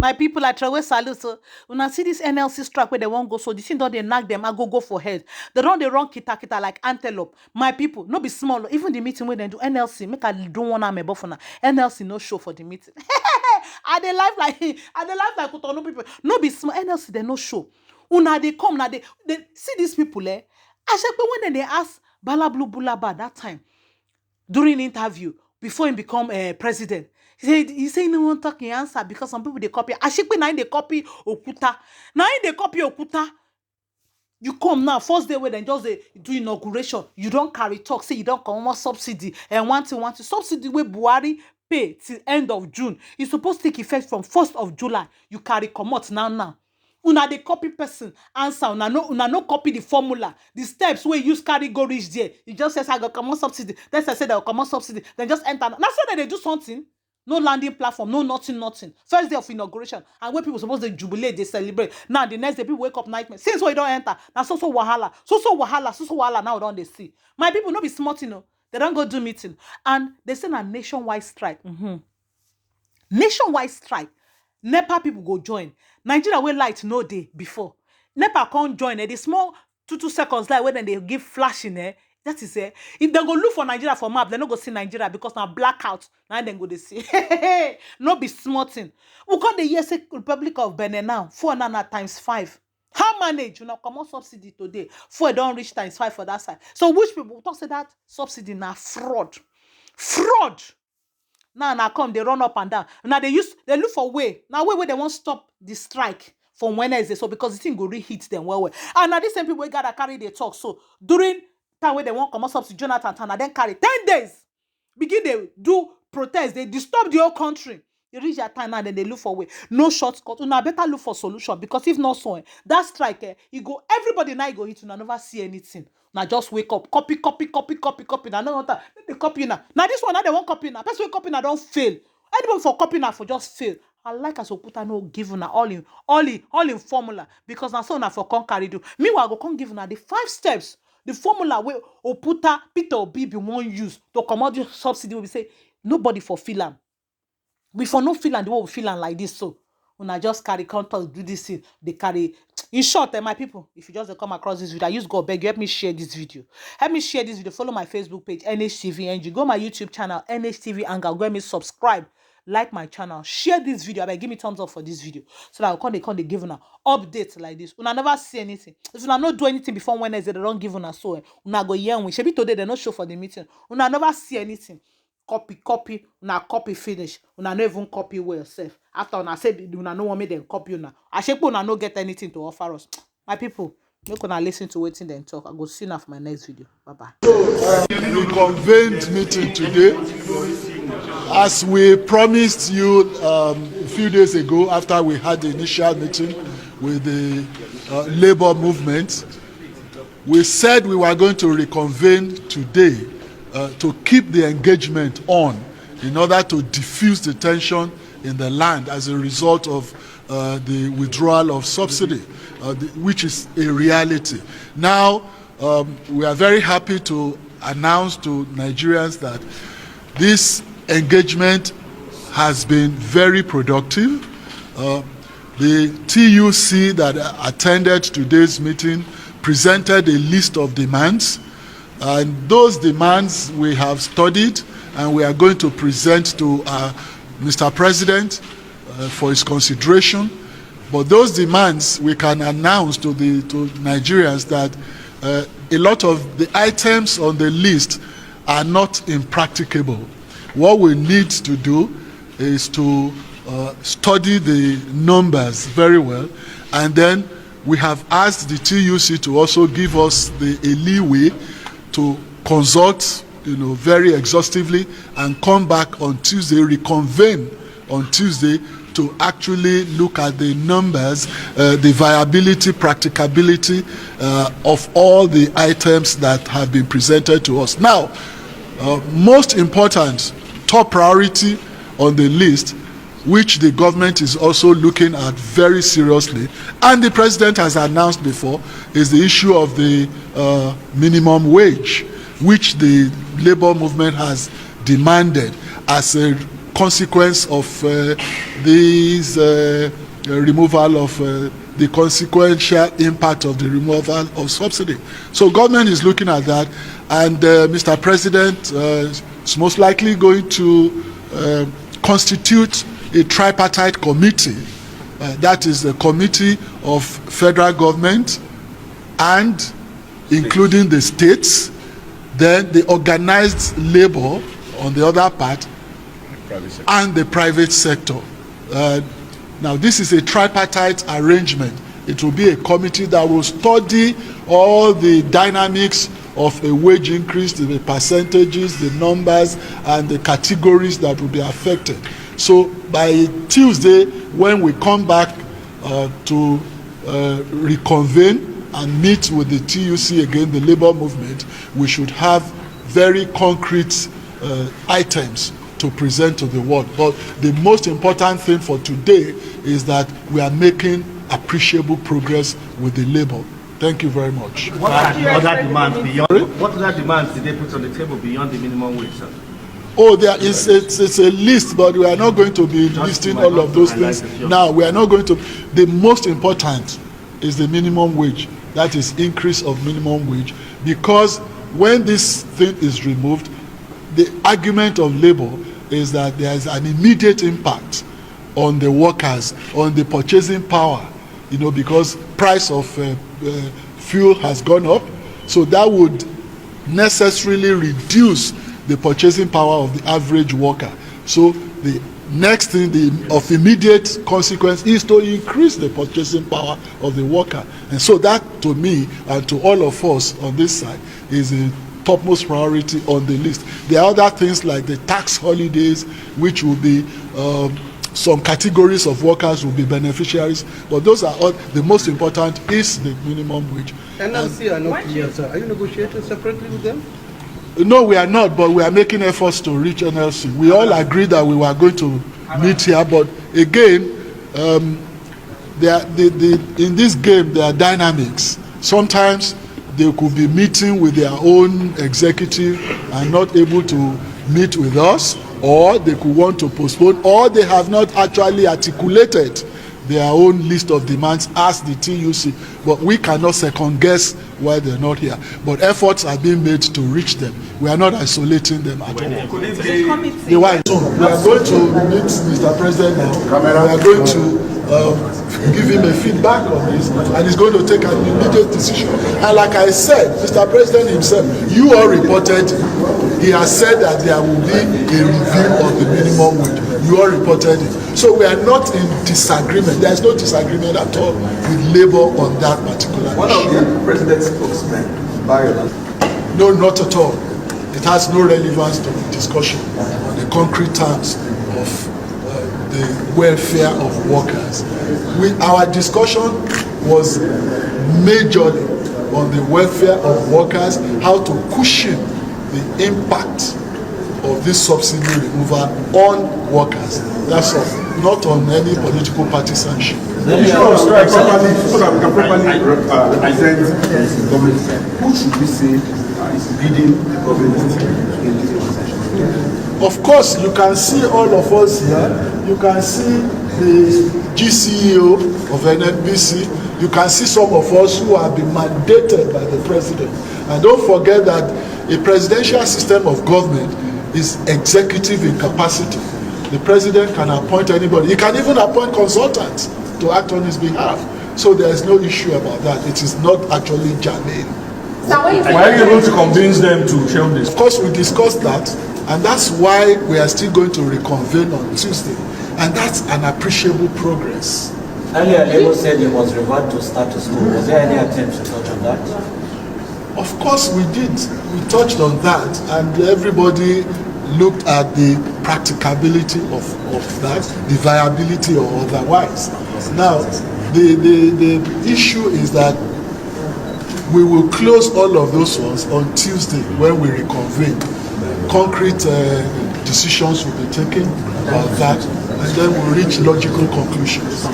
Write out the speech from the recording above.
My people, I try salute. So when I see this NLC strike where they won't go, so the thing don't they knock them, I go for head. They don't they run kita kita like antelope. My people, no be small. Even the meeting where they do NLC, make I don't want to me for now. NLC no show for the meeting. Are they life like Cotonou people? No be small. NLC they no show. Una they come now they see these people I said, but when they ask Bala Blue Bulaba that time during interview before he become president. He say no one talking answer because some people they copy. Ashikwe now they copy Okuta. Now they copy Okuta. You come now, first day where then just do inauguration. You don't carry talk, say you don't come more subsidy and want to subsidy where Buhari pay till end of June. It's supposed to take effect from 1st of July. You carry come out now. Una the copy person answer. Una no copy the formula. The steps where you use carry go reach there. You just says I got come on subsidy. Then I said I will come on subsidy. Then just enter. Now say that they do something. No landing platform, no nothing. First day of inauguration. And when people supposed to jubilate, they celebrate. Now the next day people wake up nightmare. Since we don't enter, now so wahala. So wahala now don't they see. My people not be smart, They don't go do meeting. And they send a nationwide strike. Nationwide strike. NEPA people go join. Nigeria will light no day before. NEPA can't join. The small 2 seconds light when they give flashing that is if they go look for Nigeria for map, they no go see Nigeria because now blackout. Now then go they see. No be smarting. We call the USA Republic of Benin now 400 times 5. How manage? You know, come on subsidy today. 4 don't reach times 5 for that side. So which people talk say that subsidy now fraud. Now come they run up and down. Now they look for way. Now where they won't stop the strike from Wednesday. So because the thing go re-hit them well. And now these same people gotta carry their talk. So during time where they won't come up to Jonathan Tana, then carry 10 days. Begin they do protest. They disturb the whole country. They reach their time now, then they look for way. No shortcut. Now better look for solution because if not so, that strike, everybody now go hit you never see anything. Now just wake up, copy. Now no they copy now. Now this one now they won't copy now. Person copy now don't fail. Anybody for copy now for just fail. I like as Okuta no give una all in formula because now so now for con carry do. Meanwhile go con give una the 5 steps. The formula where Oputa, Peter Obi be one use to come out the subsidy. We say nobody for fill. We for no feel and the way we feel like this. So when I just carry contact, do this thing, they carry. In short, my people, if you just come across this video, I use God beg you help me share this video. Help me share this video. Follow my Facebook page, NHTV, and you go my YouTube channel, NHTV, and go me subscribe, like my channel, share this video. Give me thumbs up for this video so that I'll come they give una updates like this. Una never see anything. If una not do anything before Wednesday, they don't give una so. Una go here and we should be today. They not show for the meeting. Una never see anything. Copy, una copy finish. Una no even copy well yourself. After una say una no want me then copy una. I shake una no get anything to offer us. My people, make una listen to waiting then talk. I go see now for my next video. Bye. We convened meeting today. As we promised you a few days ago after we had the initial meeting with the labor movement, we said we were going to reconvene today to keep the engagement on in order to diffuse the tension in the land as a result of the withdrawal of subsidy, which is a reality. Now, we are very happy to announce to Nigerians that this engagement has been very productive. The TUC that attended today's meeting presented a list of demands, and those demands we have studied and we are going to present to Mr. President for his consideration. But those demands we can announce to Nigerians that a lot of the items on the list are not impracticable. What we need to do is to study the numbers very well, and then we have asked the TUC to also give us a leeway to consult, very exhaustively and come back on Tuesday, reconvene on Tuesday to actually look at the numbers, the viability, practicability of all the items that have been presented to us. Now, most important, top priority on the list, which the government is also looking at very seriously, and the president has announced before, is the issue of the minimum wage, which the labor movement has demanded as a consequence of these removal of the consequential impact of the removal of subsidy. So government is looking at that, and Mr. President is most likely going to constitute a tripartite committee. That is the committee of federal government and including the states, then the organized labor on the other part, and the private sector. Now, this is a tripartite arrangement. It will be a committee that will study all the dynamics of a wage increase, the percentages, the numbers, and the categories that will be affected. So by Tuesday, when we come back to reconvene and meet with the TUC again, the labor movement, we should have very concrete items to present to the world. But the most important thing for today is that we are making appreciable progress with the labor. Thank you very much. What other demands did they put on the table beyond the minimum wage, sir? Oh, it's a list, but we are not going to be listing all of those things now. We are not going to. The most important is the minimum wage. That is increase of minimum wage, because when this thing is removed, the argument of labor is that there is an immediate impact on the workers, on the purchasing power, because price of fuel has gone up. So that would necessarily reduce the purchasing power of the average worker. So the next thing of immediate consequence is to increase the purchasing power of the worker. And so that, to me and to all of us on this side, is a topmost priority on the list. There are other things like the tax holidays, which will be some categories of workers will be beneficiaries, but those are all. The most important is the minimum wage. NLC are not clear, sir. Are you negotiating separately with them? No, we are not, but we are making efforts to reach NLC. We all agreed that we were going to meet here, but again, in this game there are dynamics. Sometimes they could be meeting with their own executive and not able to meet with us, or they could want to postpone, or they have not actually articulated their own list of demands as the TUC, but we cannot second guess why they're not here. But efforts are being made to reach them. We are not isolating them at all. We are going to meet Mr. President now. We are going to give him a feedback on this, and he's going to take an immediate decision. And like I said, Mr. President himself, you all reported, he has said that there will be a review of the minimum wage. You all reported it. So we are not in disagreement. There is no disagreement at all with labor on that particular issue. One of the president's spokesmen, Barry. No, not at all. It has no relevance to the discussion on the concrete terms of the welfare of workers. Our discussion was majorly on the welfare of workers, how to cushion the impact of this subsidy removal on workers. That's all, not on any political partisanship. The issue of strike properly, so that we can properly represent the government. Who should we say is leading the government in this transaction? Of course, you can see all of us here. You can see the GCEO of NNPC. You can see some of us who have been mandated by the president. And don't forget that a presidential system of government is executive in capacity. The president can appoint anybody. He can even appoint consultants to act on his behalf. So there is no issue about that. It is not actually germane. So why are you able to convince them to share this? Of course, we discussed that, and that's why we are still going to reconvene on Tuesday. And that's an appreciable progress. Earlier, Labour said it was revert to status quo. Was there any attempt to touch on that? Of course we did. We touched on that, and everybody looked at the practicability of that, the viability or otherwise. Now, the issue is that we will close all of those ones on Tuesday when we reconvene. Concrete decisions will be taken about that, and then we'll reach logical conclusions.